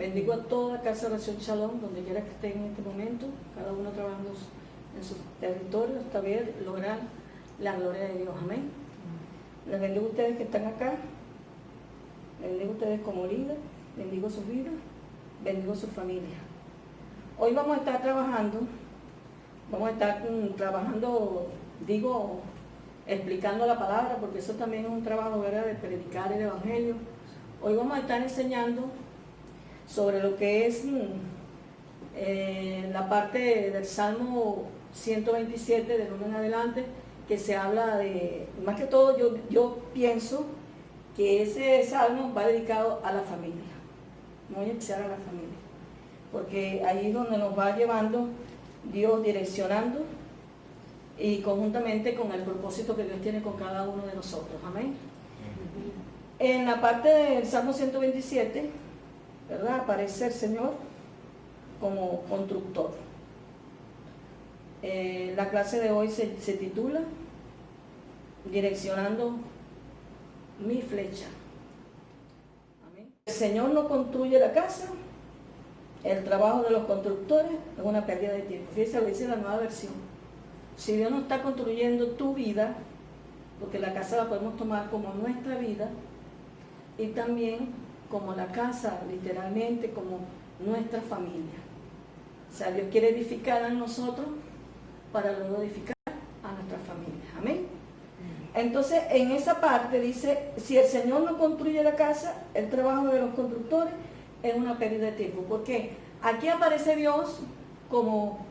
Bendigo a toda Casa de Oración Shalom, donde quiera que estén en este momento, cada uno trabajando en su territorio hasta lograr la gloria de Dios. Amén. Les bendigo a ustedes que están acá, les bendigo a ustedes como líder, bendigo sus vidas, bendigo su familia. Hoy vamos a estar trabajando, explicando la palabra, porque eso también es un trabajo, ¿verdad?, de predicar el Evangelio. Hoy vamos a estar enseñando sobre lo que es la parte del Salmo 127, del 1 en adelante, que se habla de, más que todo yo pienso que ese salmo va dedicado a la familia, muy especial a la familia, porque ahí es donde nos va llevando Dios, direccionando, y conjuntamente con el propósito que Dios tiene con cada uno de nosotros. Amén. En la parte del Salmo 127, ¿verdad?, aparece el Señor como constructor. La clase de hoy se titula Direccionando mi flecha. Amén. El Señor no construye la casa, el trabajo de los constructores es una pérdida de tiempo. Fíjense, lo dice la Nueva Versión. Si Dios no está construyendo tu vida, porque la casa la podemos tomar como nuestra vida, y también como la casa, literalmente, como nuestra familia. O sea, Dios quiere edificar a nosotros para luego edificar a nuestra familia. Amén. Entonces, en esa parte dice, si el Señor no construye la casa, el trabajo de los constructores es una pérdida de tiempo. Porque aquí aparece Dios como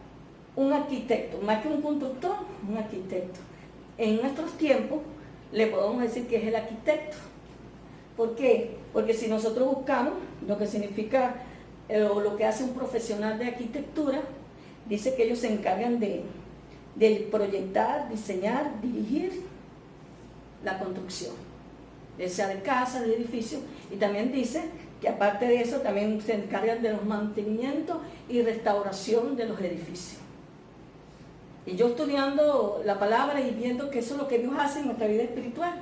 un arquitecto, más que un constructor, un arquitecto. En nuestros tiempos le podemos decir que es el arquitecto. ¿Por qué? Porque si nosotros buscamos lo que significa o lo que hace un profesional de arquitectura, dice que ellos se encargan de proyectar, diseñar, dirigir la construcción, ya sea de casa, de edificio, y también dice que aparte de eso también se encargan de los mantenimientos y restauración de los edificios. Y yo estudiando la palabra y viendo que eso es lo que Dios hace en nuestra vida espiritual.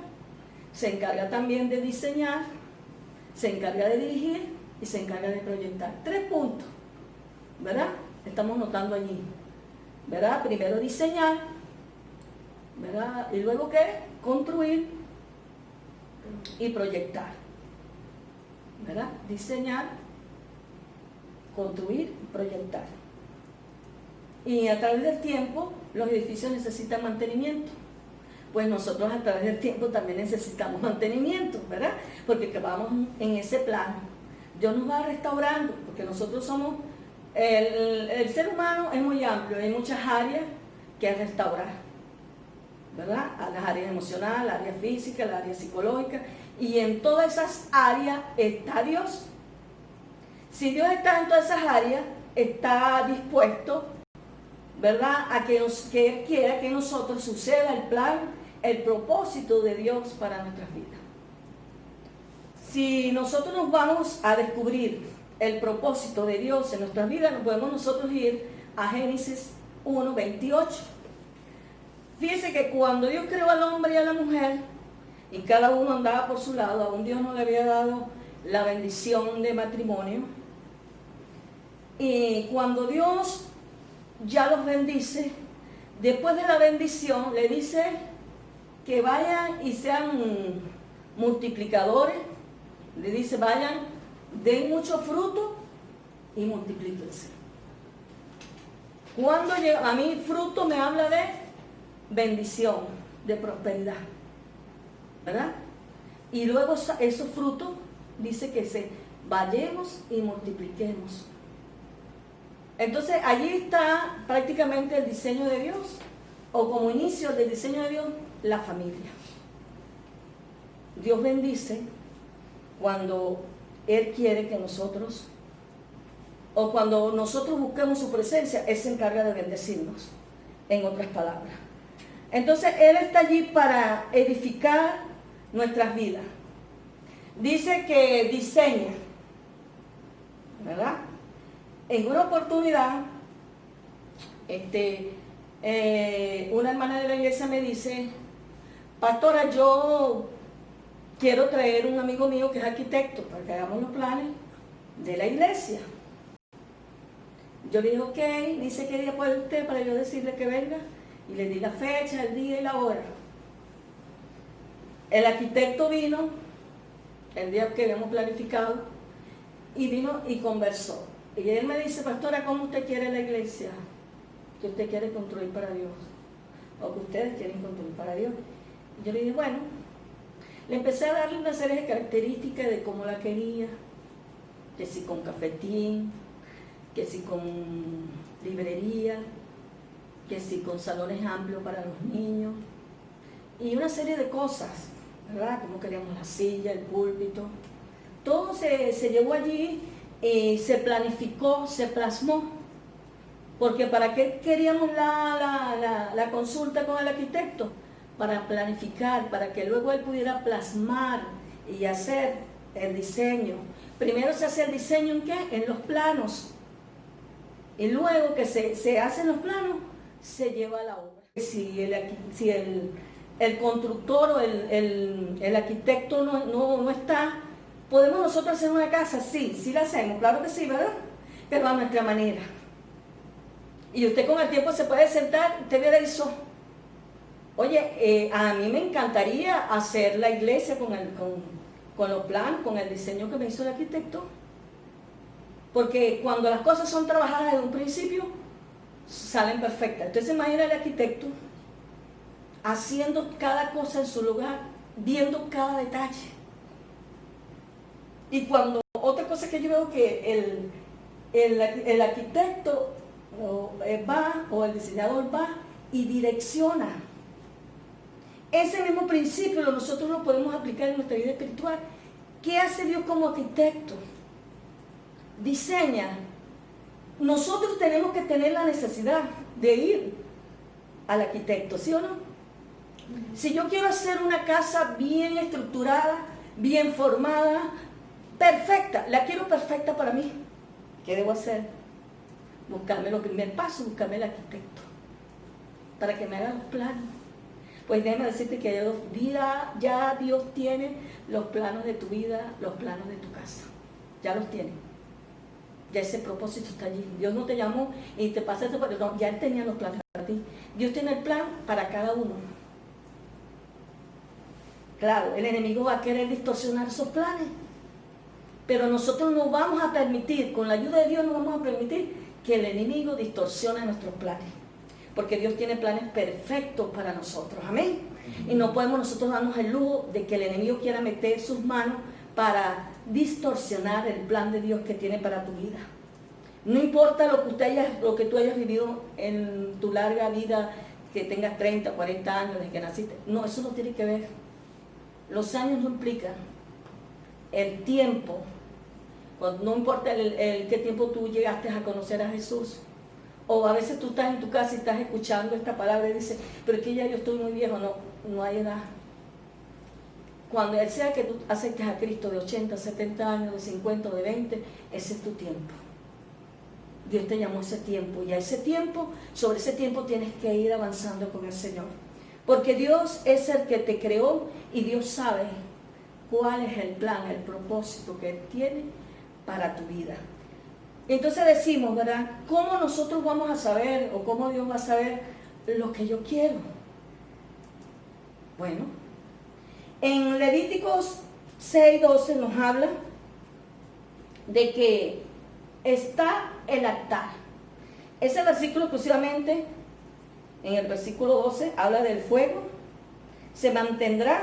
Se encarga también de diseñar, se encarga de dirigir y se encarga de proyectar. 3 puntos, ¿verdad? Estamos notando allí, ¿verdad? Primero diseñar, ¿verdad? Y luego ¿qué? Construir y proyectar, ¿verdad? Diseñar, construir y proyectar. Y a través del tiempo, los edificios necesitan mantenimiento. Pues nosotros a través del tiempo también necesitamos mantenimiento, ¿verdad? Porque que vamos en ese plano. Dios nos va restaurando, porque nosotros somos, el ser humano es muy amplio, hay muchas áreas que restaurar, ¿verdad? A las áreas emocionales, la área física, la área psicológica, y en todas esas áreas está Dios. Si Dios está en todas esas áreas, está dispuesto, ¿verdad?, a que Él quiera que nosotros suceda el plan, el propósito de Dios para nuestras vidas. Si nosotros nos vamos a descubrir el propósito de Dios en nuestras vidas, nos podemos nosotros ir a Génesis 1:28. Fíjense que cuando Dios creó al hombre y a la mujer, y cada uno andaba por su lado, aún Dios no le había dado la bendición de matrimonio, y cuando Dios ya los bendice, después de la bendición le dice que vayan y sean multiplicadores, le dice vayan, den mucho fruto y multiplíquense. Cuando llega, a mí fruto me habla de bendición, de prosperidad, ¿verdad? Y luego esos frutos dice que vayamos y multipliquemos. Entonces allí está prácticamente el diseño de Dios, o como inicio del diseño de Dios, la familia. Dios bendice cuando Él quiere que nosotros, o cuando nosotros busquemos su presencia, Él se encarga de bendecirnos, en otras palabras. Entonces Él está allí para edificar nuestras vidas. Dice que diseña, ¿verdad? En una oportunidad, una hermana de la iglesia me dice, pastora, yo quiero traer un amigo mío que es arquitecto para que hagamos los planes de la iglesia. Yo le dije, ok, dice qué día puede usted para yo decirle que venga. Y le di la fecha, el día y la hora. El arquitecto vino, el día que habíamos planificado, y vino y conversó. Y él me dice, pastora, ¿cómo usted quiere la iglesia que usted quiere construir para Dios? O que ustedes quieren construir para Dios. Y yo le dije, bueno, le empecé a darle una serie de características de cómo la quería, que si con cafetín, que si con librería, que si con salones amplios para los niños, y una serie de cosas, ¿verdad? Como queríamos la silla, el púlpito. Todo se llevó allí, se planificó, se plasmó. Porque ¿para qué queríamos la consulta con el arquitecto? Para planificar, para que luego él pudiera plasmar y hacer el diseño. Primero se hace el diseño ¿en qué? En los planos. Y luego que se hacen los planos, se lleva a la obra. Si el constructor o el arquitecto no está, ¿podemos nosotros hacer una casa? Sí la hacemos, claro que sí, ¿verdad? Pero a nuestra manera. Y usted con el tiempo se puede sentar, usted viera eso. Oye, a mí me encantaría hacer la iglesia con los planos, con el diseño que me hizo el arquitecto. Porque cuando las cosas son trabajadas desde un principio, salen perfectas. Entonces imagina el arquitecto haciendo cada cosa en su lugar, viendo cada detalle. Y cuando, otra cosa que yo veo que el arquitecto va, o el diseñador va y direcciona. Ese mismo principio nosotros lo podemos aplicar en nuestra vida espiritual. ¿Qué hace Dios como arquitecto? Diseña. Nosotros tenemos que tener la necesidad de ir al arquitecto, ¿sí o no? Si yo quiero hacer una casa bien estructurada, bien formada, perfecta, la quiero perfecta para mí, ¿qué debo hacer? Buscarme el primer paso, buscarme el arquitecto para que me haga los planos. Pues déjame decirte que ya Dios tiene los planos de tu vida, los planos de tu casa, ya los tiene. Ya ese propósito está allí. Dios no te llamó y te pasa eso, pero no, ya Él tenía los planes para ti. Dios tiene el plan para cada uno. Claro, el enemigo va a querer distorsionar esos planes, pero nosotros no vamos a permitir, con la ayuda de Dios no vamos a permitir que el enemigo distorsione nuestros planes, porque Dios tiene planes perfectos para nosotros, amén. Y no podemos nosotros darnos el lujo de que el enemigo quiera meter sus manos para distorsionar el plan de Dios que tiene para tu vida. No importa lo que tú hayas vivido en tu larga vida, que tengas 30, 40 años desde que naciste. No, eso no tiene que ver. Los años no implican. El tiempo, no importa qué tiempo tú llegaste a conocer a Jesús. O a veces tú estás en tu casa y estás escuchando esta palabra y dices, pero es que ya yo estoy muy viejo. No hay edad. Cuando Él sea que tú aceptes a Cristo de 80, 70 años, de 50 o de 20, ese es tu tiempo. Dios te llamó a ese tiempo, y a ese tiempo, sobre ese tiempo tienes que ir avanzando con el Señor. Porque Dios es el que te creó y Dios sabe cuál es el plan, el propósito que Él tiene para tu vida. Entonces decimos, ¿verdad? ¿Cómo nosotros vamos a saber, o cómo Dios va a saber lo que yo quiero? Bueno, en Levíticos 6:12 nos habla de que está el altar. Ese versículo exclusivamente, en el versículo 12, habla del fuego. Se mantendrá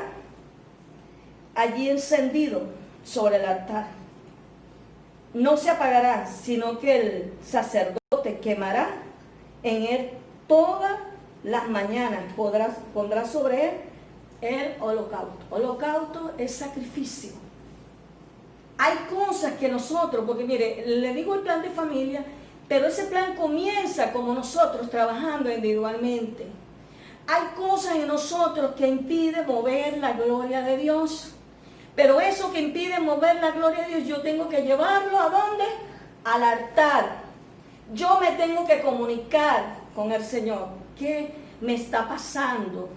allí encendido sobre el altar. No se apagará, sino que el sacerdote quemará en él todas las mañanas. Pondrá sobre él el holocausto. Holocausto es sacrificio. Hay cosas que nosotros, porque mire, le digo el plan de familia, pero ese plan comienza como nosotros trabajando individualmente. Hay cosas en nosotros que impiden mover la gloria de Dios. Pero eso que impide mover la gloria de Dios, yo tengo que llevarlo ¿a dónde? Al altar. Yo me tengo que comunicar con el Señor. ¿Qué me está pasando?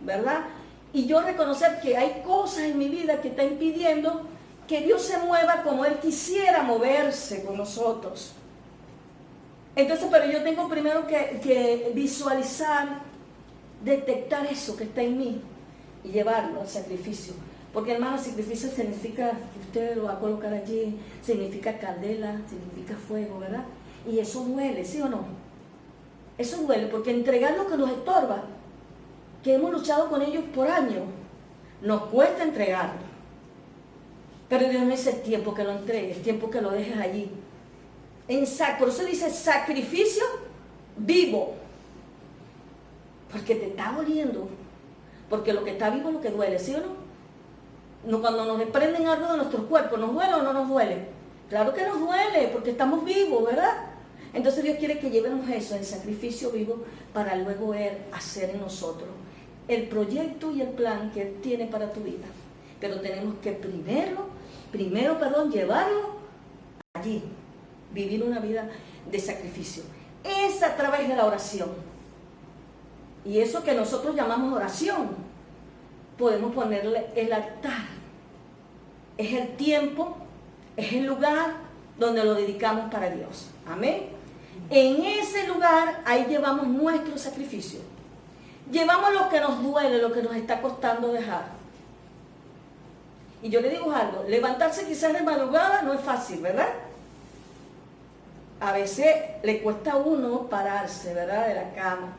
¿Verdad? Y yo reconocer que hay cosas en mi vida que están impidiendo que Dios se mueva como Él quisiera moverse con nosotros. Entonces, pero yo tengo primero que visualizar, detectar eso que está en mí y llevarlo al sacrificio. Porque, hermano, sacrificio significa que usted lo va a colocar allí, significa candela, significa fuego, ¿verdad? Y eso duele, ¿sí o no? Eso duele, porque entregar lo que nos estorba, que hemos luchado con ellos por años, nos cuesta entregarlo. Pero Dios no dice es tiempo que lo entregues, es tiempo que lo dejes allí. Por eso dice sacrificio vivo. Porque te está doliendo. Porque lo que está vivo es lo que duele, ¿sí o no? Cuando nos desprenden algo de nuestro cuerpo, ¿nos duele o no nos duele? Claro que nos duele, porque estamos vivos, ¿verdad? Entonces Dios quiere que llevemos eso, el sacrificio vivo, para luego Él hacer en nosotros el proyecto y el plan que Él tiene para tu vida. Pero tenemos que primero, llevarlo allí, vivir una vida de sacrificio. Es a través de la oración. Y eso que nosotros llamamos oración, podemos ponerle el altar. Es el tiempo, es el lugar donde lo dedicamos para Dios. Amén. En ese lugar, ahí llevamos nuestro sacrificio. Llevamos lo que nos duele, lo que nos está costando dejar. Y yo le digo algo, levantarse quizás de madrugada no es fácil, ¿verdad? A veces le cuesta a uno pararse, ¿verdad? De la cama,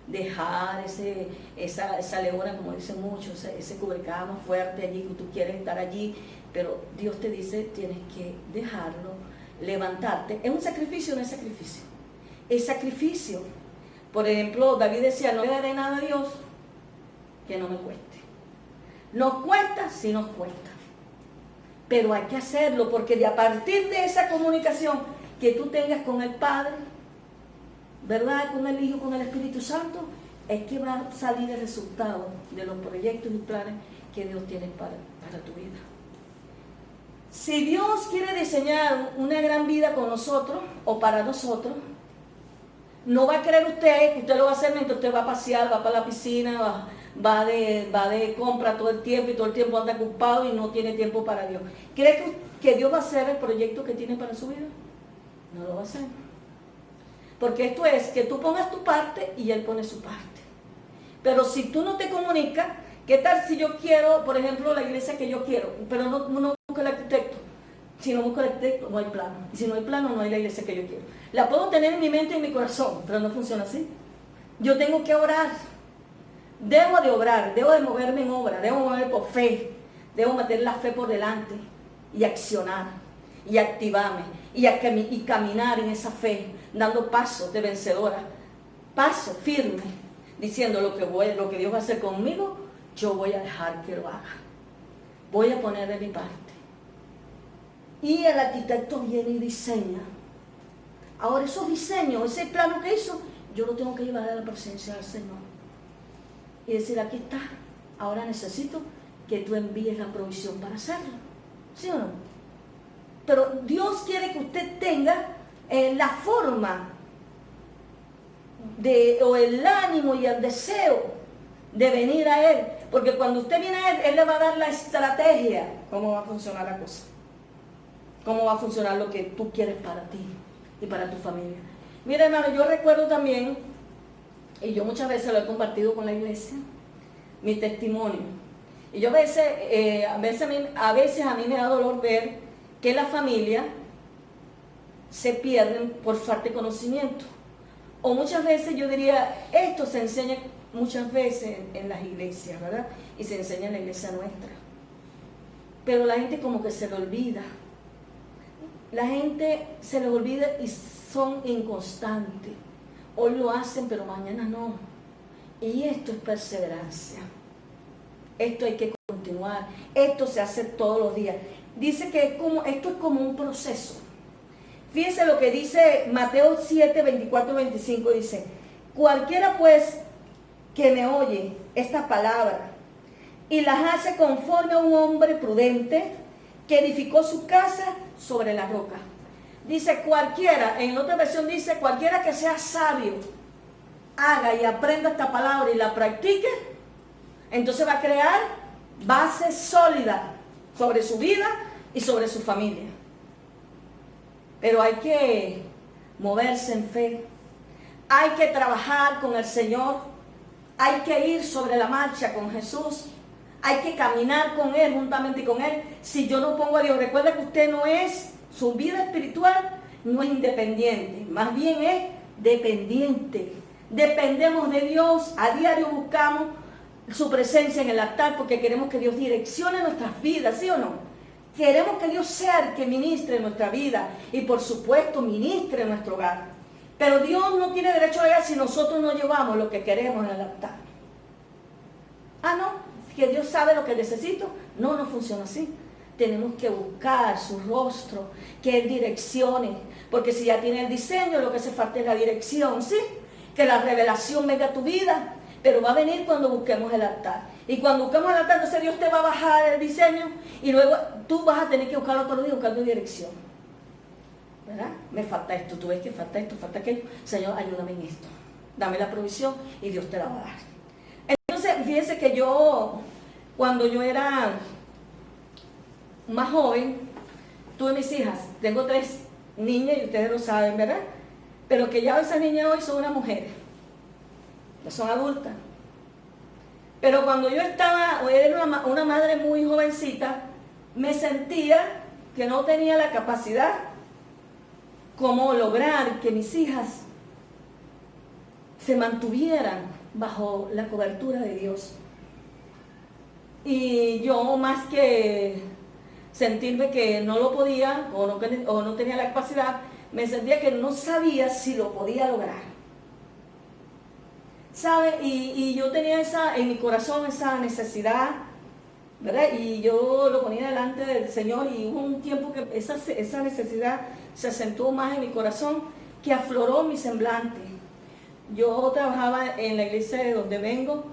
dejar esa leona, como dicen muchos, ese cubrecama fuerte allí, que tú quieres estar allí, pero Dios te dice, tienes que dejarlo, levantarte. ¿Es un sacrificio o no es sacrificio? Es sacrificio. Por ejemplo, David decía, no le daré nada a Dios que no me cueste. Nos cuesta, sí nos cuesta. Pero hay que hacerlo, porque de a partir de esa comunicación que tú tengas con el Padre, ¿verdad? Con el Hijo, con el Espíritu Santo, es que va a salir el resultado de los proyectos y planes que Dios tiene para tu vida. Si Dios quiere diseñar una gran vida con nosotros o para nosotros, no va a creer usted que usted lo va a hacer mientras usted va a pasear, va para la piscina, va de compra todo el tiempo y todo el tiempo anda ocupado y no tiene tiempo para Dios. ¿Cree que Dios va a hacer el proyecto que tiene para su vida? No lo va a hacer. Porque esto es que tú pongas tu parte y Él pone su parte. Pero si tú no te comunicas, ¿qué tal si yo quiero, por ejemplo, la iglesia que yo quiero, pero no busco el arquitecto? Si no busco el arquitecto, no hay plano. Y si no hay plano, no hay la iglesia que yo quiero. La puedo tener en mi mente y en mi corazón, pero no funciona así. Yo tengo que orar. Debo de obrar, debo de moverme en obra, debo moverme por fe. Debo meter la fe por delante y accionar y activarme y caminar en esa fe, dando pasos de vencedora, paso firme, diciendo lo que Dios va a hacer conmigo, yo voy a dejar que lo haga. Voy a poner de mi parte. Y el arquitecto viene y diseña. Ahora esos diseños, ese plano que hizo, yo lo tengo que llevar a la presencia del Señor. Y decir, aquí está, ahora necesito que tú envíes la provisión para hacerlo. ¿Sí o no? Pero Dios quiere que usted tenga la forma o el ánimo y el deseo de venir a Él. Porque cuando usted viene a Él, Él le va a dar la estrategia, cómo va a funcionar la cosa. Cómo va a funcionar lo que tú quieres para ti y para tu familia. Mira, hermano, yo recuerdo también, y yo muchas veces lo he compartido con la iglesia, mi testimonio. Y yo a veces a mí me da dolor ver que la familia se pierden por falta de conocimiento. O muchas veces yo diría, esto se enseña muchas veces en las iglesias, ¿verdad? Y se enseña en la iglesia nuestra. Pero la gente como que se le olvida. La gente se les olvida y son inconstantes. Hoy lo hacen, pero mañana no. Y esto es perseverancia. Esto hay que continuar. Esto se hace todos los días. Dice que esto es como un proceso. Fíjense lo que dice Mateo 7, 24 y 25. Dice, cualquiera pues que me oye estas palabras y las hace conforme a un hombre prudente que edificó su casa sobre la roca. Dice cualquiera, en otra versión dice cualquiera que sea sabio, haga y aprenda esta palabra y la practique, entonces va a crear base sólida sobre su vida y sobre su familia. Pero hay que moverse en fe. Hay que trabajar con el Señor. Hay que ir sobre la marcha con Jesús. Hay que caminar con Él, juntamente con Él. Si yo no pongo a Dios, recuerda que usted no es, su vida espiritual no es independiente, más bien es dependiente. Dependemos de Dios, a diario buscamos su presencia en el altar porque queremos que Dios direccione nuestras vidas, ¿sí o no? Queremos que Dios sea el que ministre en nuestra vida y por supuesto ministre en nuestro hogar. Pero Dios no tiene derecho a llegar si nosotros no llevamos lo que queremos en el altar. Ah, no, que Dios sabe lo que necesito. No, no funciona así. Tenemos que buscar su rostro, que Él direccione. Porque si ya tiene el diseño, lo que hace falta es la dirección, ¿sí? Que la revelación venga a tu vida. Pero va a venir cuando busquemos el altar. Y cuando busquemos el altar, entonces Dios te va a bajar el diseño. Y luego tú vas a tener que buscarlo todos los días buscando dirección. ¿Verdad? Me falta esto, tú ves que falta esto, falta aquello. Señor, ayúdame en esto. Dame la provisión y Dios te la va a dar. Entonces, fíjense que yo, cuando yo era más joven, tuve mis hijas. Tengo 3 niñas y ustedes lo saben, ¿verdad? Pero que ya esas niñas hoy son unas mujeres. Ya son adultas. Pero cuando yo era una madre muy jovencita, me sentía que no tenía la capacidad como lograr que mis hijas se mantuvieran bajo la cobertura de Dios. Y yo, más que sentirme que no lo podía o no tenía la capacidad, me sentía que no sabía si lo podía lograr. ¿Sabe? Y yo tenía en mi corazón esa necesidad, ¿verdad? Y yo lo ponía delante del Señor y hubo un tiempo que esa necesidad se acentuó más en mi corazón, que afloró mi semblante. Yo trabajaba en la iglesia de donde vengo,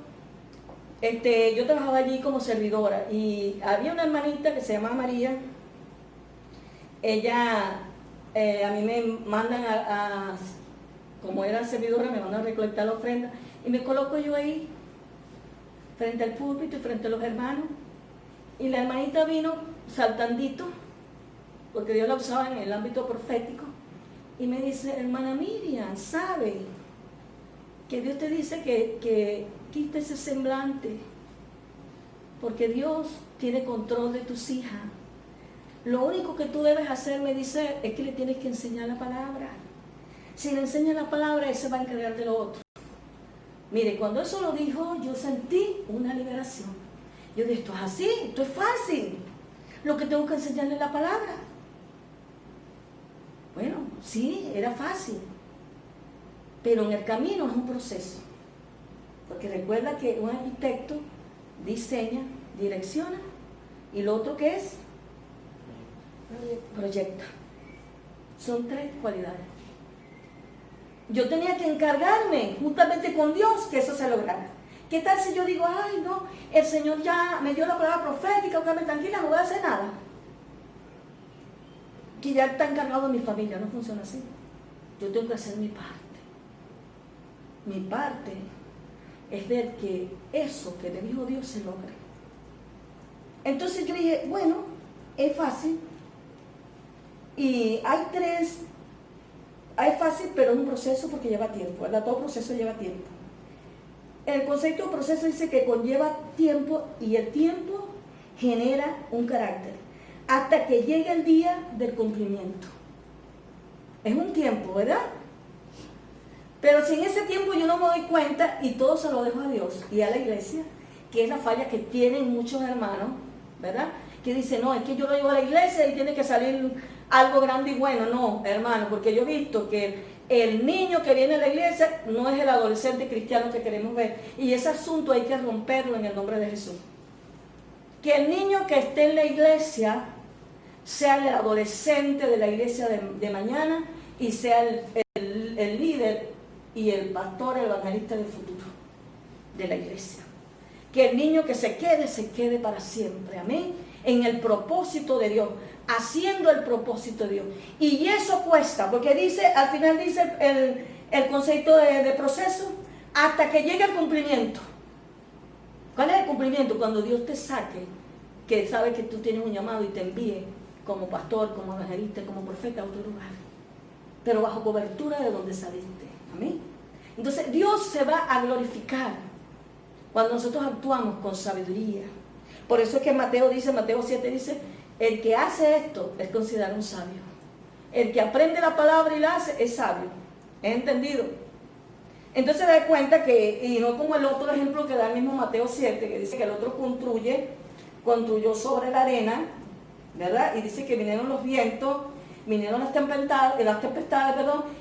yo trabajaba allí como servidora y había una hermanita que se llamaba María. Ella, a mí me mandan como era servidora, me mandan a recolectar la ofrenda y me coloco yo ahí, frente al púlpito y frente a los hermanos. Y la hermanita vino saltandito, porque Dios la usaba en el ámbito profético, y me dice: hermana Miriam, ¿sabe que Dios te dice que quite ese semblante? Porque Dios tiene control de tus hijas. Lo único que tú debes hacer, me dice, es que le tienes que enseñar la palabra. Si le enseñas la palabra, Él se va a encargar de lo otro. Mire, cuando eso lo dijo, yo sentí una liberación. Yo dije: esto es así, esto es fácil. Lo que tengo que enseñarle es la palabra. Bueno, sí, era fácil. Pero en el camino es un proceso. Porque recuerda que un arquitecto diseña, direcciona, y lo otro que es proyecta. Son 3 cualidades. Yo tenía que encargarme juntamente con Dios que eso se lograra. ¿Qué tal si yo digo: ay no, el Señor ya me dio la palabra profética, quédame tranquila, no voy a hacer nada? Que ya está encargado de mi familia. No funciona así. Yo tengo que hacer mi parte. Mi parte es ver que eso que le dijo Dios se logre. Entonces yo dije: bueno, es fácil. Y hay fácil, pero es un proceso porque lleva tiempo, ¿verdad? Todo proceso lleva tiempo. El concepto de proceso dice que conlleva tiempo y el tiempo genera un carácter hasta que llegue el día del cumplimiento. Es un tiempo, ¿verdad? Pero si en ese tiempo yo no me doy cuenta y todo se lo dejo a Dios y a la iglesia, que es la falla que tienen muchos hermanos, ¿verdad? Que dicen: no, es que yo lo llevo a la iglesia y tiene que salir algo grande y bueno. No, hermano, porque yo he visto que el niño que viene a la iglesia no es el adolescente cristiano que queremos ver. Y ese asunto hay que romperlo en el nombre de Jesús. Que el niño que esté en la iglesia sea el adolescente de la iglesia de mañana y sea el líder y el pastor, el evangelista del futuro de la iglesia. Que el niño que se quede para siempre. Amén. En el propósito de Dios, haciendo el propósito de Dios. Y eso cuesta, porque dice, al final dice el concepto de proceso, hasta que llegue el cumplimiento. ¿Cuál es el cumplimiento? Cuando Dios te saque, que sabe que tú tienes un llamado y te envíe como pastor, como evangelista, como profeta a otro lugar, pero bajo cobertura de donde saliste. Amén. Entonces Dios se va a glorificar cuando nosotros actuamos con sabiduría. Por eso es que Mateo 7 dice, el que hace esto es considerado un sabio. El que aprende la palabra y la hace es sabio. ¿Es entendido? Entonces se da cuenta que, y no como el otro ejemplo que da el mismo Mateo 7, que dice que el otro construyó sobre la arena, ¿verdad? Y dice que vinieron los vientos, vinieron las tempestades,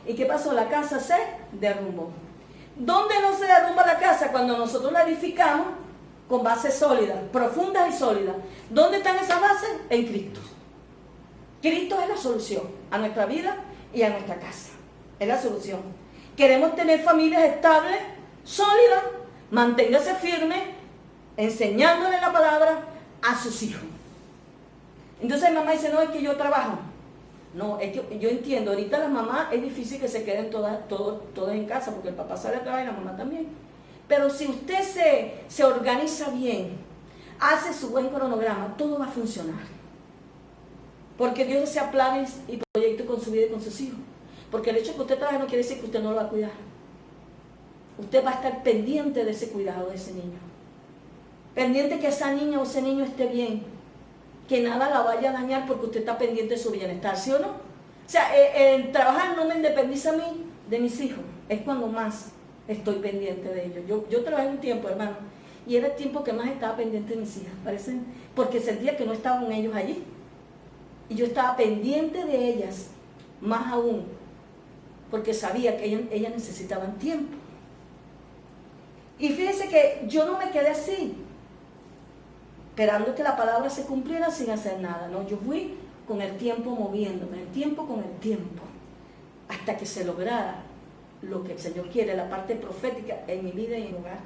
¿y qué pasó? La casa se derrumbó. ¿Dónde no se derrumba la casa? Cuando nosotros la edificamos con bases sólidas, profundas y sólidas. ¿Dónde están esas bases? En Cristo. Cristo es la solución a nuestra vida y a nuestra casa. Es la solución. Queremos tener familias estables, sólidas, manténgase firme, enseñándole la palabra a sus hijos. Entonces mamá dice, no, es que yo trabajo. No, es que yo entiendo, ahorita las mamás es difícil que se queden todas en casa, porque el papá sale a trabajar y la mamá también. Pero si usted se organiza bien, hace su buen cronograma, todo va a funcionar. Porque Dios desea planes y proyectos con su vida y con sus hijos. Porque el hecho de que usted trabaje no quiere decir que usted no lo va a cuidar. Usted va a estar pendiente de ese cuidado de ese niño. Pendiente que esa niña o ese niño esté bien. Que nada la vaya a dañar porque usted está pendiente de su bienestar, ¿sí o no? O sea, el trabajar no me independiza a mí de mis hijos. Es cuando más estoy pendiente de ellos. Yo trabajé un tiempo, hermano, y era el tiempo que más estaba pendiente de mis hijas, parece, porque sentía que no estaban ellos allí. Y yo estaba pendiente de ellas, más aún, porque sabía que ellas necesitaban tiempo. Y fíjense que yo no me quedé así, esperando que la palabra se cumpliera sin hacer nada. No, yo fui con el tiempo moviéndome, el tiempo con el tiempo, hasta que se lograra lo que el Señor quiere, la parte profética en mi vida y en mi hogar.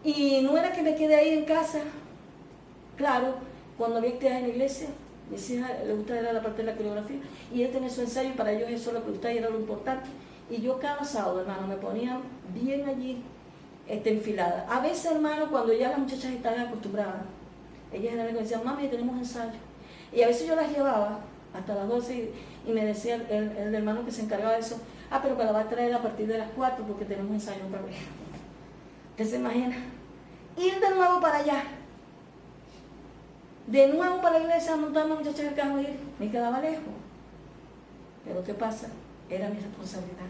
Y no era que me quedé ahí en casa. Claro, cuando había actividades en la iglesia, mis hijas les gustaba la parte de la coreografía, y ella tenía su ensayo, y para ellos eso lo que gustaba y era lo importante. Y yo cada sábado, hermano, me ponía bien allí, enfilada. A veces, hermano, cuando ya las muchachas estaban acostumbradas, ellas eran las que me decían, mami, tenemos ensayo. Y a veces yo las llevaba hasta las 12 y me decía el hermano que se encargaba de eso, pero me la va a traer a partir de las 4 porque tenemos ensayo otra vez. ¿Usted se imagina? Ir de nuevo para allá, de nuevo para la iglesia, a montar a las muchachas en el carro y ir, me quedaba lejos. Pero ¿qué pasa? Era mi responsabilidad.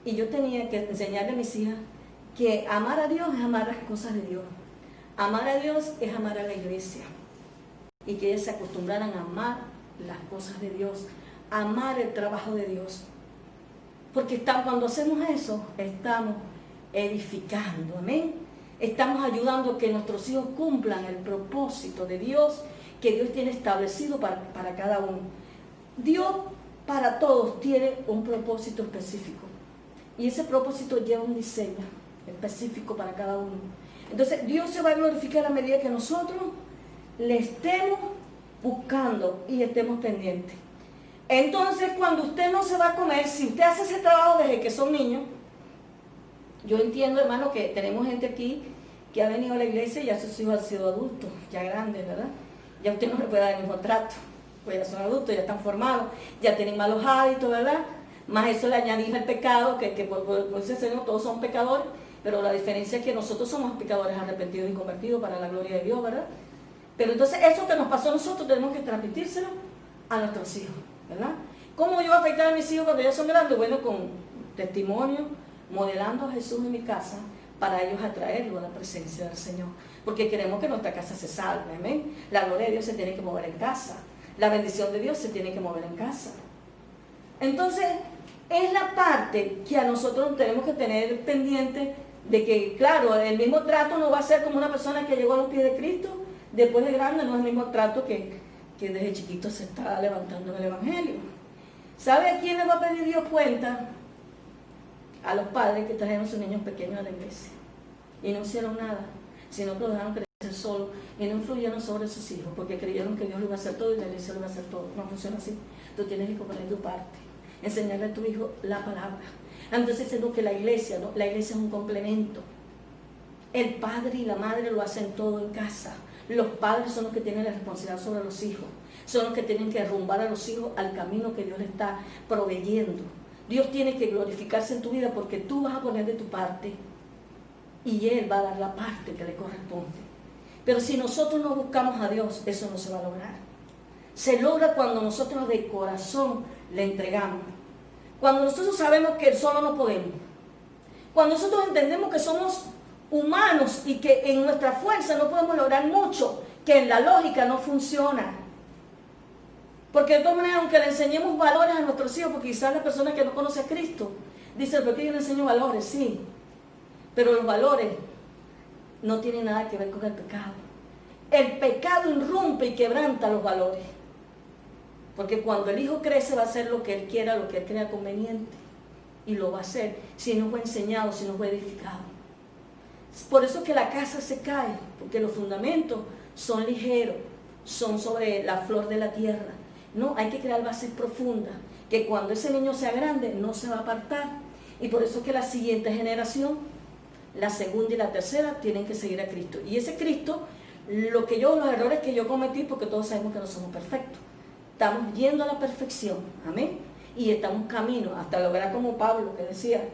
Y yo tenía que enseñarle a mis hijas que amar a Dios es amar las cosas de Dios. Amar a Dios es amar a la iglesia. Y que ellas se acostumbraran a amar las cosas de Dios, amar el trabajo de Dios. Porque cuando hacemos eso, estamos edificando, amén. Estamos ayudando a que nuestros hijos cumplan el propósito de Dios que Dios tiene establecido para cada uno. Dios para todos tiene un propósito específico. Y ese propósito lleva un diseño específico para cada uno. Entonces Dios se va a glorificar a medida que nosotros le estemos buscando y estemos pendientes. Entonces cuando usted no se va a comer, si usted hace ese trabajo desde que son niños, yo entiendo, hermano, que tenemos gente aquí que ha venido a la iglesia y ya sus hijos han sido adultos, ya grandes, ¿verdad? Ya usted no le puede dar el mismo trato, pues ya son adultos, ya están formados, ya tienen malos hábitos, ¿verdad? Más eso le añadimos el pecado, que por ese Señor todos son pecadores, pero la diferencia es que nosotros somos pecadores arrepentidos y convertidos para la gloria de Dios, ¿verdad? Pero entonces eso que nos pasó a nosotros tenemos que transmitírselo a nuestros hijos, ¿verdad? ¿Cómo yo voy a afectar a mis hijos cuando ya son grandes? Bueno, con testimonio, modelando a Jesús en mi casa, para ellos atraerlo a la presencia del Señor. Porque queremos que nuestra casa se salve, amén. La gloria de Dios se tiene que mover en casa. La bendición de Dios se tiene que mover en casa. Entonces, es la parte que a nosotros tenemos que tener pendiente de que, claro, el mismo trato no va a ser como una persona que llegó a los pies de Cristo, después de grande no es el mismo trato que desde chiquito se está levantando en el Evangelio. ¿Sabe a quién le va a pedir Dios cuenta? A los padres que trajeron a sus niños pequeños a la iglesia y no hicieron nada, sino que los dejaron crecer solos y no influyeron sobre sus hijos porque creyeron que Dios lo iba a hacer todo y la iglesia lo iba a hacer todo. No funciona así. Tú tienes que poner tu parte, enseñarle a tu hijo la palabra. Entonces es lo que la iglesia, ¿no? La iglesia es un complemento. El padre y la madre lo hacen todo en casa. Los padres son los que tienen la responsabilidad sobre los hijos. Son los que tienen que arrumbar a los hijos al camino que Dios les está proveyendo. Dios tiene que glorificarse en tu vida porque tú vas a poner de tu parte y Él va a dar la parte que le corresponde. Pero si nosotros no buscamos a Dios, eso no se va a lograr. Se logra cuando nosotros de corazón le entregamos. Cuando nosotros sabemos que solo no podemos. Cuando nosotros entendemos que somos humanos y que en nuestra fuerza no podemos lograr mucho, que en la lógica no funciona. Porque de todas maneras, aunque le enseñemos valores a nuestros hijos, porque quizás la persona que no conoce a Cristo dice, pero que yo le enseño valores, sí, pero los valores no tienen nada que ver con el pecado. El pecado irrumpe y quebranta los valores. Porque cuando el hijo crece va a hacer lo que él quiera, lo que él crea conveniente. Y lo va a hacer si no fue enseñado, si no fue edificado. Por eso es que la casa se cae, porque los fundamentos son ligeros, son sobre la flor de la tierra. No, hay que crear bases profundas, que cuando ese niño sea grande no se va a apartar. Y por eso es que la siguiente generación, la segunda y la tercera, tienen que seguir a Cristo. Y ese Cristo, los errores que yo cometí, porque todos sabemos que no somos perfectos, estamos yendo a la perfección, amén, y estamos camino hasta lograr como Pablo, que decía,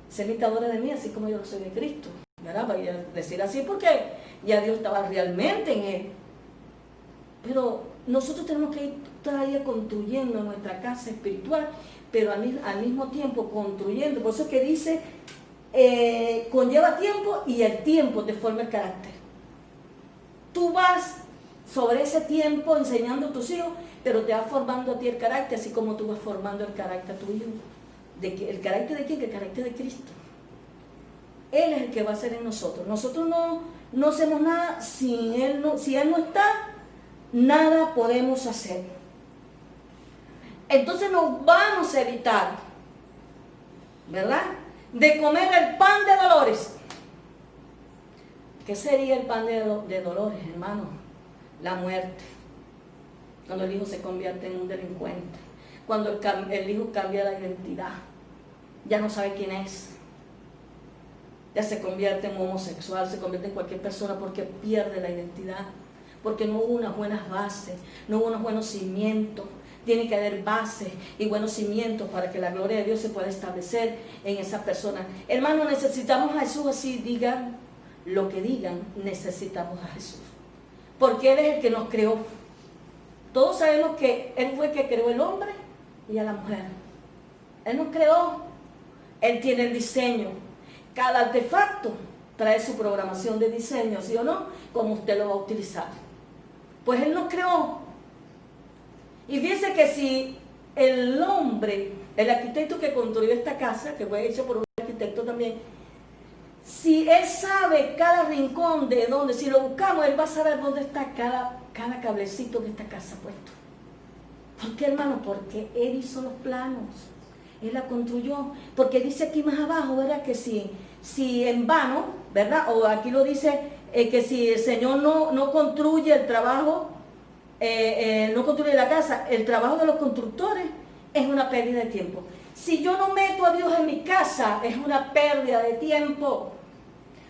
sé imitadores de mí, así como yo lo soy de Cristo, ¿verdad? Voy a decir así porque ya Dios estaba realmente en él. Pero nosotros tenemos que ir todavía construyendo nuestra casa espiritual, pero al mismo tiempo construyendo. Por eso es que dice, conlleva tiempo y el tiempo te forma el carácter. Tú vas sobre ese tiempo enseñando a tus hijos, pero te vas formando a ti el carácter, así como tú vas formando el carácter a tu hijo. ¿El carácter de quién? El carácter de Cristo. Él es el que va a hacer en nosotros. Nosotros no hacemos nada si Él no está, nada podemos hacer. Entonces nos vamos a evitar, ¿verdad?, de comer el pan de dolores. ¿Qué sería el pan de dolores, hermano? La muerte. Cuando el hijo se convierte en un delincuente. Cuando el hijo cambia la identidad. Ya no sabe quién es. Ya se convierte en homosexual, se convierte en cualquier persona porque pierde la identidad. Porque no hubo unas buenas bases, no hubo unos buenos cimientos. Tiene que haber bases y buenos cimientos para que la gloria de Dios se pueda establecer en esa persona. Hermano, necesitamos a Jesús, así digan lo que digan, necesitamos a Jesús. Porque Él es el que nos creó. Todos sabemos que Él fue el que creó el hombre y a la mujer. Él nos creó. Él tiene el diseño. Cada artefacto trae su programación de diseño, ¿sí o no? Como usted lo va a utilizar. Pues Él nos creó. Y fíjense que si el hombre, el arquitecto que construyó esta casa, que fue hecho por un arquitecto también, si él sabe cada rincón de dónde, si lo buscamos, él va a saber dónde está cada cablecito de esta casa puesto. ¿Por qué, hermano? Porque él hizo los planos, él la construyó. Porque dice aquí más abajo, ¿verdad?, que si en vano, ¿verdad? O aquí lo dice, que si el Señor no construye el trabajo, no construye la casa, el trabajo de los constructores es una pérdida de tiempo. Si yo no meto a Dios en mi casa, es una pérdida de tiempo.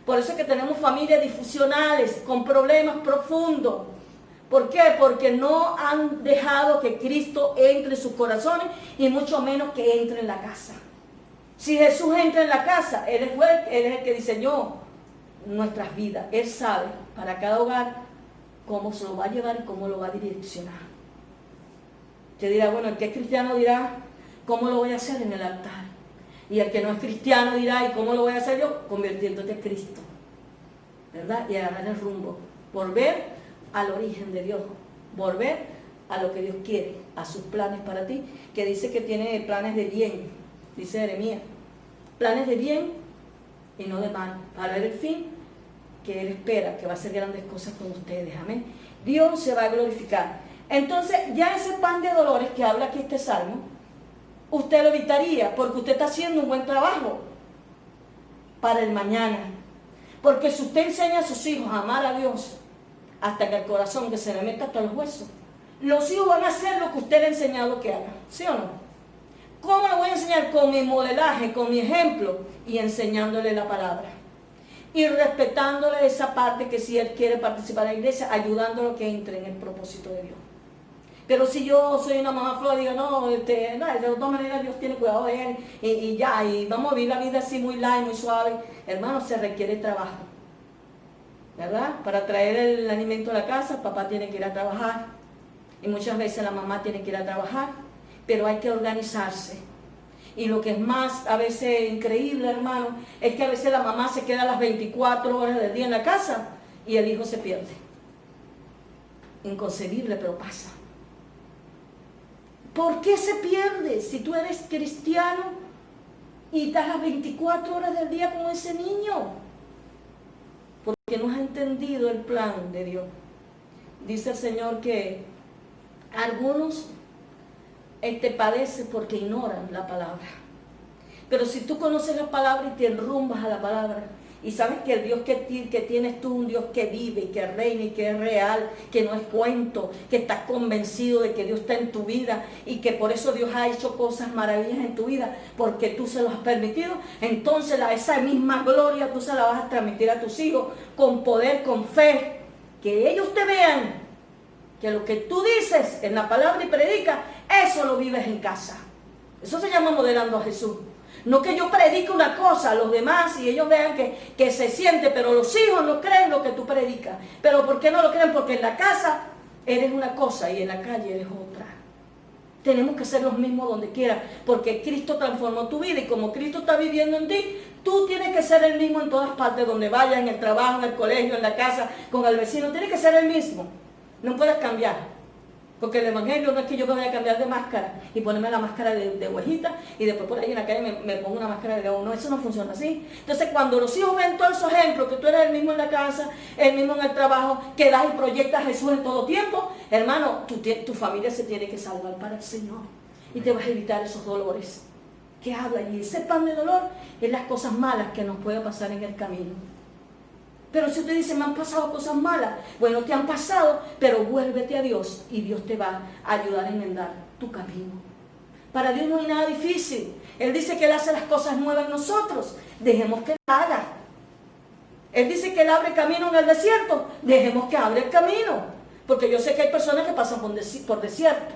Por eso es que tenemos familias disfuncionales, con problemas profundos. ¿Por qué? Porque no han dejado que Cristo entre en sus corazones y mucho menos que entre en la casa. Si Jesús entra en la casa, Él es el que diseñó nuestras vidas. Él sabe para cada hogar cómo se lo va a llevar y cómo lo va a direccionar. Usted dirá, bueno, el que es cristiano dirá, ¿cómo lo voy a hacer en el altar? Y el que no es cristiano dirá, ¿y cómo lo voy a hacer yo? Convirtiéndote en Cristo, ¿verdad? Y agarrar el rumbo, volver al origen de Dios, volver a lo que Dios quiere, a sus planes para ti, que dice que tiene planes de bien, dice Jeremías, planes de bien y no de mal, para ver el fin que Él espera, que va a hacer grandes cosas con ustedes, amén. Dios se va a glorificar. Entonces, ya ese pan de dolores que habla aquí este salmo, usted lo evitaría, porque usted está haciendo un buen trabajo para el mañana. Porque si usted enseña a sus hijos a amar a Dios, hasta que el corazón que se le meta hasta los huesos, los hijos van a hacer lo que usted le ha enseñado que haga, ¿sí o no? ¿Cómo lo voy a enseñar? Con mi modelaje, con mi ejemplo y enseñándole la palabra. y respetándole esa parte que si él quiere participar en la iglesia, ayudándolo a que entre en el propósito de Dios. Pero si yo soy una mamá floja y digo, no, no, de todas maneras Dios tiene cuidado de él y ya, y vamos a vivir la vida así muy light, muy suave, hermano, se requiere trabajo, ¿verdad? Para traer el alimento a la casa, papá tiene que ir a trabajar y muchas veces la mamá tiene que ir a trabajar, pero hay que organizarse. Y lo que es más a veces increíble, hermano, es que a veces la mamá se queda las 24 horas del día en la casa y el hijo se pierde. Inconcebible, pero pasa. ¿Por qué se pierde si tú eres cristiano y estás las 24 horas del día con ese niño? Porque no has entendido el plan de Dios. Dice el Señor que algunos padecen porque ignoran la palabra. Pero si tú conoces la palabra y te enrumbas a la palabra, y sabes que el Dios que tienes tú, un Dios que vive y que reina y que es real, que no es cuento, que estás convencido de que Dios está en tu vida y que por eso Dios ha hecho cosas maravillas en tu vida, porque tú se lo has permitido, entonces esa misma gloria tú se la vas a transmitir a tus hijos con poder, con fe, que ellos te vean, que lo que tú dices en la palabra y predicas, eso lo vives en casa. Eso se llama modelando a Jesús. No que yo predique una cosa a los demás y ellos vean que se siente, pero los hijos no creen lo que tú predicas. ¿Pero por qué no lo creen? Porque en la casa eres una cosa y en la calle eres otra. Tenemos que ser los mismos donde quiera, porque Cristo transformó tu vida y como Cristo está viviendo en ti, tú tienes que ser el mismo en todas partes, donde vayas, en el trabajo, en el colegio, en la casa, con el vecino, tienes que ser el mismo. No puedes cambiar. Porque el evangelio no es que yo me vaya a cambiar de máscara y ponerme la máscara de ovejita y después por ahí en la calle me pongo una máscara de león. No, eso no funciona así. Entonces cuando los hijos ven todos esos ejemplos, que tú eres el mismo en la casa, el mismo en el trabajo, que das y proyectas a Jesús en todo tiempo, hermano, tu familia se tiene que salvar para el Señor y te vas a evitar esos dolores que hablan. Y ese pan de dolor es las cosas malas que nos puede pasar en el camino. Pero si usted dice, me han pasado cosas malas, bueno, te han pasado, pero vuélvete a Dios y Dios te va a ayudar a enmendar tu camino. Para Dios no hay nada difícil. Él dice que Él hace las cosas nuevas en nosotros. Dejemos que Él haga. Él dice que Él abre camino en el desierto. Dejemos que abra el camino. Porque yo sé que hay personas que pasan por desierto.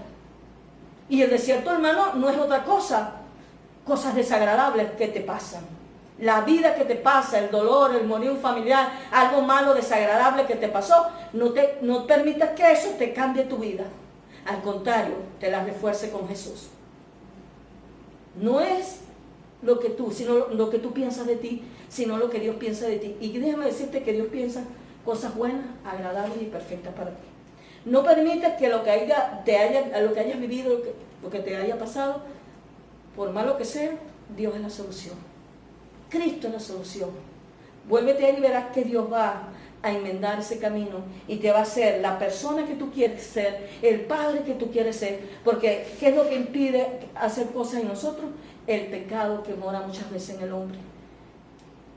Y el desierto, hermano, no es otra cosa. Cosas desagradables que te pasan. La vida que te pasa, el dolor, el morir un familiar, algo malo, desagradable que te pasó, no permitas que eso te cambie tu vida. Al contrario, te la refuerce con Jesús. No es lo que tú piensas de ti, sino lo que Dios piensa de ti. Y déjame decirte que Dios piensa cosas buenas, agradables y perfectas para ti. No permitas que lo que hayas vivido, lo que te haya pasado, por malo que sea, Dios es la solución. Cristo es la solución. Vuélvete a él y verás que Dios va a enmendar ese camino y te va a hacer la persona que tú quieres ser, el padre que tú quieres ser, porque ¿qué es lo que impide hacer cosas en nosotros? El pecado que mora muchas veces en el hombre.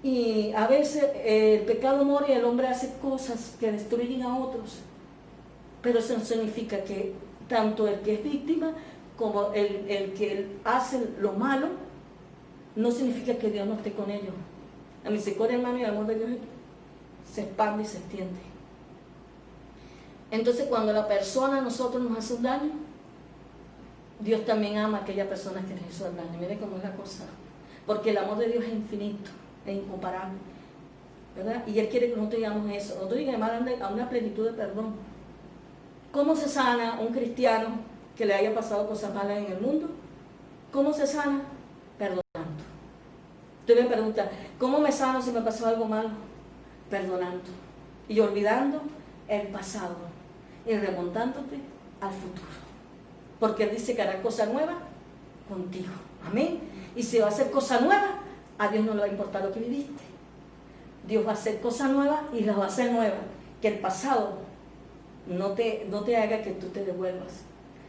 Y a veces el pecado mora y el hombre hace cosas que destruyen a otros, pero eso no significa que tanto el que es víctima como el que hace lo malo, no significa que Dios no esté con ellos. La misericordia, hermano, y el amor de Dios se expande y se extiende. Entonces, cuando la persona a nosotros nos hace un daño, Dios también ama a aquella persona que nos hizo el daño. Mire cómo es la cosa. Porque el amor de Dios es infinito, es incomparable, ¿verdad? Y Él quiere que nosotros digamos eso. Nosotros llegamos a una plenitud de perdón. ¿Cómo se sana un cristiano que le haya pasado cosas malas en el mundo? ¿Cómo se sana? Perdonando. Usted me pregunta, ¿cómo me sano si me pasó algo malo? Perdonando y olvidando el pasado y remontándote al futuro. Porque Él dice que hará cosa nueva contigo. Amén. Y si va a hacer cosa nueva, a Dios no le va a importar lo que viviste. Dios va a hacer cosa nueva y las va a hacer nuevas. Que el pasado no te haga que tú te devuelvas,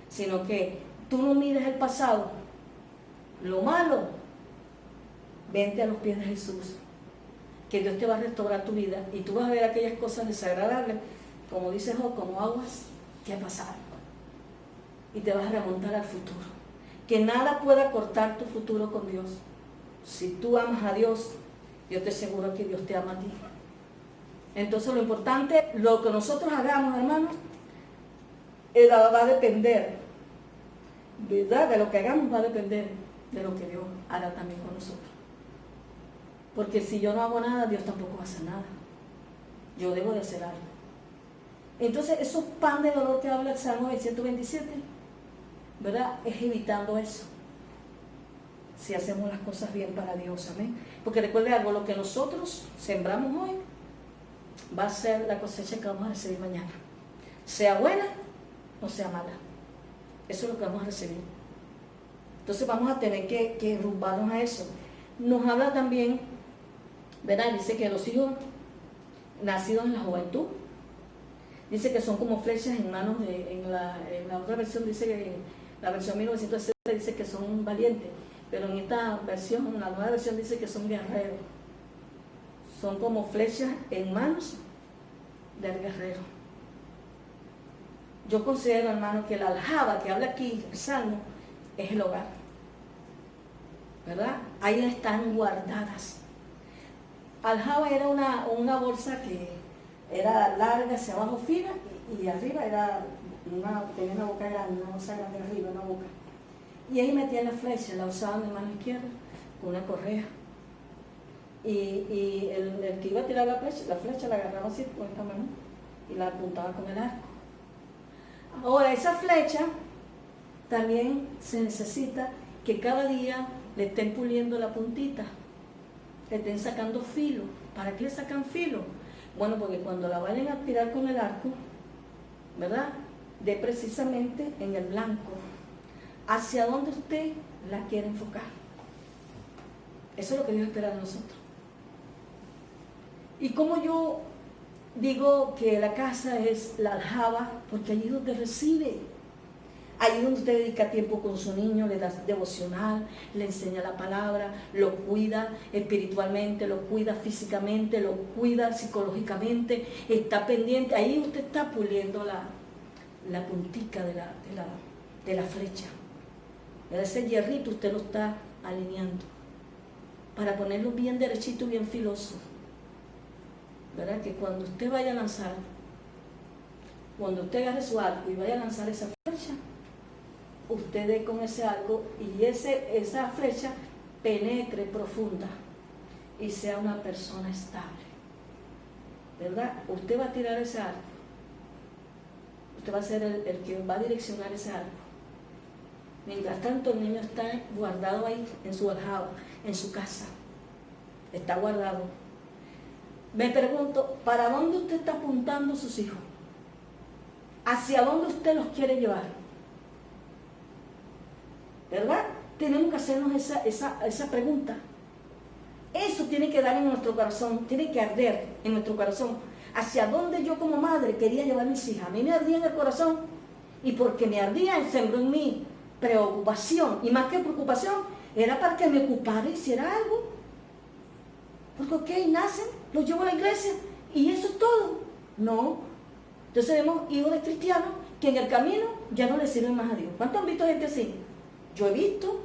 sino que tú no mires el pasado, lo malo. Vente a los pies de Jesús, que Dios te va a restaurar tu vida y tú vas a ver aquellas cosas desagradables, como dice Job, como aguas que pasaron, y te vas a remontar al futuro. Que nada pueda cortar tu futuro con Dios. Si tú amas a Dios yo te aseguro que Dios te ama a ti. Entonces lo importante, lo que nosotros hagamos, hermanos, va a depender, ¿verdad? De lo que hagamos va a depender de lo que Dios hará también con nosotros. Porque si yo no hago nada, Dios tampoco va a hacer nada. Yo debo de hacer algo. Entonces, esos pan de dolor que habla el Salmo 127, ¿verdad? Es evitando eso. Si hacemos las cosas bien para Dios, amén. Porque recuerde algo, lo que nosotros sembramos hoy va a ser la cosecha que vamos a recibir mañana. Sea buena o sea mala. Eso es lo que vamos a recibir. Entonces vamos a tener que rumbarnos a eso. Nos habla también, ¿verdad? Dice que los hijos nacidos en la juventud, dice que son como flechas en manos en la otra versión dice que, la versión 1960 dice que son valientes, pero en esta versión, en la nueva versión dice que son guerreros. Son como flechas en manos del guerrero. Yo considero, hermano, que la aljaba que habla aquí, el Salmo, es el hogar, ¿verdad? Ahí están guardadas. Aljaba era una bolsa que era larga hacia abajo, fina, y arriba tenía una boca grande, una bolsa grande arriba, una boca. Y ahí metían la flecha, la usaban de mano izquierda con una correa. Y el que iba a tirar la flecha la agarraba así con esta mano y la apuntaba con el arco. Ahora, esa flecha también se necesita que cada día le estén puliendo la puntita, le estén sacando filo. ¿Para qué le sacan filo? Bueno, porque cuando la vayan a tirar con el arco, ¿verdad? De precisamente en el blanco, hacia donde usted la quiere enfocar. Eso es lo que Dios espera de nosotros. Y como yo digo que la casa es la aljaba, porque allí es donde recibe. Allí donde usted dedica tiempo con su niño, le da devocional, le enseña la palabra, lo cuida espiritualmente, lo cuida físicamente, lo cuida psicológicamente, está pendiente. Ahí usted está puliendo la puntica de la flecha. Ese hierrito usted lo está alineando para ponerlo bien derechito, bien filoso. ¿Verdad? Que cuando usted vaya a lanzar, cuando usted agarre su arco y vaya a lanzar esa flecha, usted dé con ese arco y esa flecha penetre profunda y sea una persona estable. ¿Verdad? Usted va a tirar ese arco. Usted va a ser el que va a direccionar ese arco. Mientras tanto, el niño está guardado ahí en su aljaba, en su casa. Está guardado. Me pregunto, ¿para dónde usted está apuntando a sus hijos? ¿Hacia dónde usted los quiere llevar? ¿Verdad? Tenemos que hacernos esa pregunta. Eso tiene que dar en nuestro corazón, tiene que arder en nuestro corazón. ¿Hacia dónde yo como madre quería llevar a mis hijas? A mí me ardía en el corazón, y porque me ardía, sembró en mí preocupación, y más que preocupación, era para que me ocupara y hiciera algo. Porque, ok, nacen, los llevo a la iglesia, y eso es todo. No. Entonces vemos hijos de cristianos que en el camino ya no le sirven más a Dios. ¿Cuántos han visto gente así? Yo he visto.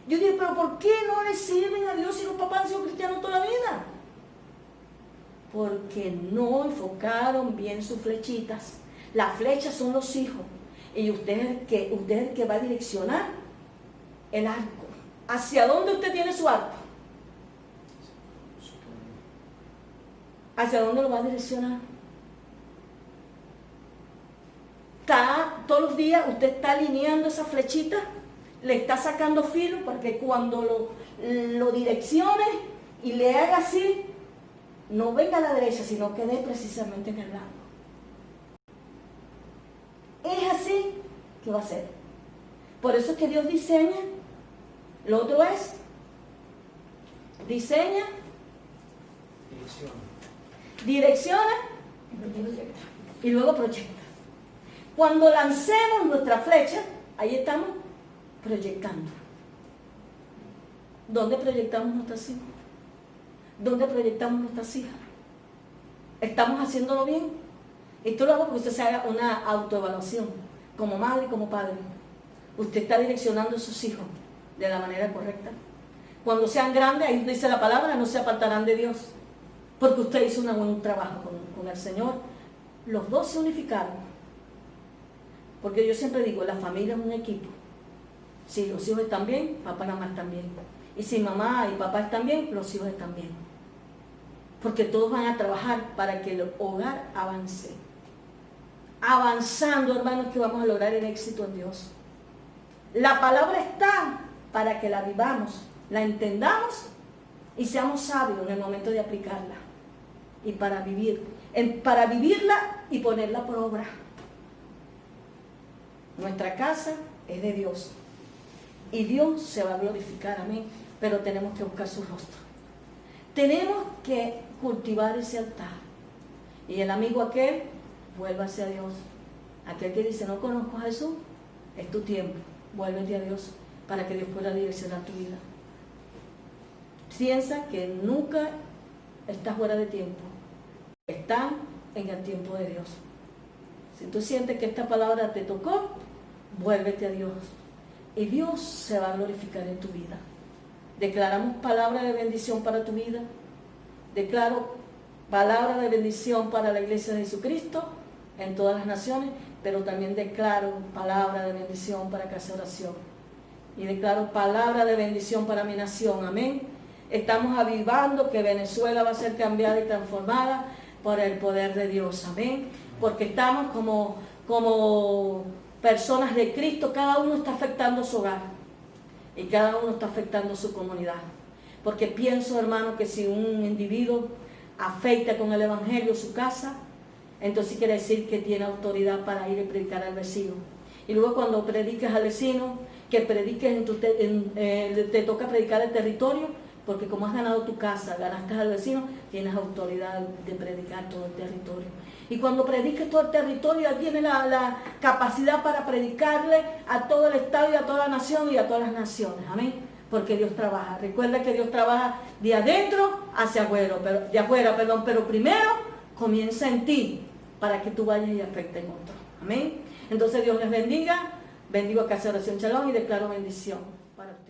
Yo digo, pero ¿por qué no le sirven a Dios si los papás han sido cristianos toda la vida? Porque no enfocaron bien sus flechitas. Las flechas son los hijos. Y usted es el que va a direccionar el arco. ¿Hacia dónde usted tiene su arco? ¿Hacia dónde lo va a direccionar? Todos los días usted está alineando esa flechita, le está sacando filo para que cuando lo direccione y le haga así, no venga a la derecha, sino que dé precisamente en el blanco. Es así que va a ser. Por eso es que Dios diseña. Lo otro es, diseña, direcciona y luego proyecta. Cuando lancemos nuestra flecha, ahí estamos proyectando. ¿Dónde proyectamos nuestras hijas? ¿Dónde proyectamos nuestras hijas? ¿Estamos haciéndolo bien? Esto lo hago porque usted se haga una autoevaluación, como madre y como padre. Usted está direccionando a sus hijos de la manera correcta. Cuando sean grandes, ahí dice la palabra, no se apartarán de Dios. Porque usted hizo un buen trabajo con el Señor. Los dos se unificaron. Porque yo siempre digo, la familia es un equipo. Si los hijos están bien, papá y mamá están bien. Y si mamá y papá están bien, los hijos están bien. Porque todos van a trabajar para que el hogar avance. Avanzando, hermanos, que vamos a lograr el éxito en Dios. La palabra está para que la vivamos, la entendamos y seamos sabios en el momento de aplicarla. Y para vivirla y ponerla por obra. Nuestra casa es de Dios. Y Dios se va a glorificar, amén. Pero tenemos que buscar su rostro. Tenemos que cultivar ese altar. Y el amigo aquel, vuélvase a Dios. Aquel que dice, no conozco a Jesús, es tu tiempo. Vuélvete a Dios para que Dios pueda direccionar tu vida. Piensa que nunca estás fuera de tiempo. Estás en el tiempo de Dios. Si tú sientes que esta palabra te tocó, vuélvete a Dios. Y Dios se va a glorificar en tu vida. Declaramos palabra de bendición para tu vida. Declaro palabra de bendición para la iglesia de Jesucristo en todas las naciones, pero también declaro palabra de bendición para Casa de Oración. Y declaro palabra de bendición para mi nación. Amén. Estamos avivando que Venezuela va a ser cambiada y transformada por el poder de Dios. Amén. Porque estamos como personas de Cristo, cada uno está afectando su hogar y cada uno está afectando su comunidad. Porque pienso, hermano, que si un individuo afecta con el evangelio su casa, entonces quiere decir que tiene autoridad para ir a predicar al vecino. Y luego cuando prediques al vecino, que prediques te toca predicar el territorio, porque como has ganado tu casa, ganaste al vecino, tienes autoridad de predicar todo el territorio. Y cuando prediques todo el territorio, ya tienes la capacidad para predicarle a todo el estado y a toda la nación y a todas las naciones. Amén. Porque Dios trabaja. Recuerda que Dios trabaja de adentro hacia afuera, pero primero comienza en ti para que tú vayas y afectes en otro. Amén. Entonces Dios les bendiga. Bendigo a Casa de Oración Shalom y declaro bendición para ustedes.